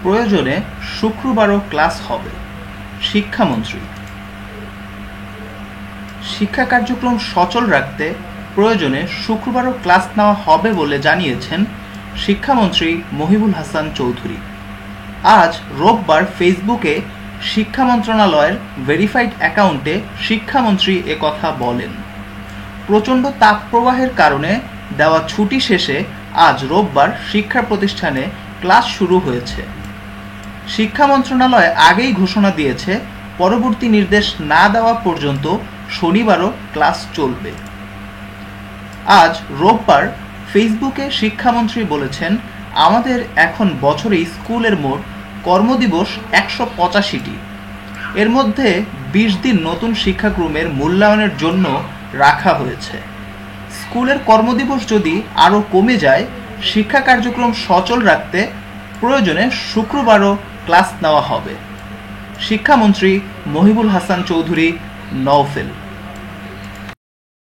প্রয়োজনে শুক্রবারও ক্লাস হবে। শিক্ষামন্ত্রী। শিক্ষা কার্যক্রম সচল রাখতে প্রয়োজনে শুক্রবারও ক্লাস নেওয়া হবে বলে জানিয়েছেন শিক্ষামন্ত্রী মহিবুল হাসান চৌধুরী। আজ রোববার ফেসবুকে শিক্ষা মন্ত্রণালয়ের ভেরিফাইড অ্যাকাউন্টে শিক্ষামন্ত্রী একথা বলেন। প্রচণ্ড তাপপ্রবাহের কারণে দেওয়া ছুটি শেষে আজ রোববার শিক্ষা প্রতিষ্ঠানে ক্লাস শুরু হয়েছে। শিক্ষা মন্ত্রণালয় আগেই ঘোষণা দিয়েছে পরবর্তী নির্দেশ না দেওয়া পর্যন্ত শনিবারও ক্লাস চলবে। আজ রোববার ফেসবুকে শিক্ষামন্ত্রী বলেছেন, আমাদের এখন বছরে স্কুলের মোট কর্মদিবস 185টি। এর মধ্যে 20 দিন নতুন শিক্ষাক্রমের মূল্যায়নের জন্য রাখা হয়েছে। স্কুলের কর্মদিবস যদি আরও কমে যায়, শিক্ষা কার্যক্রম সচল রাখতে প্রয়োজনে শুক্রবারও ক্লাস নেওয়া হবে। শিক্ষামন্ত্রী মহিবুল হাসান চৌধুরী, নওফেল।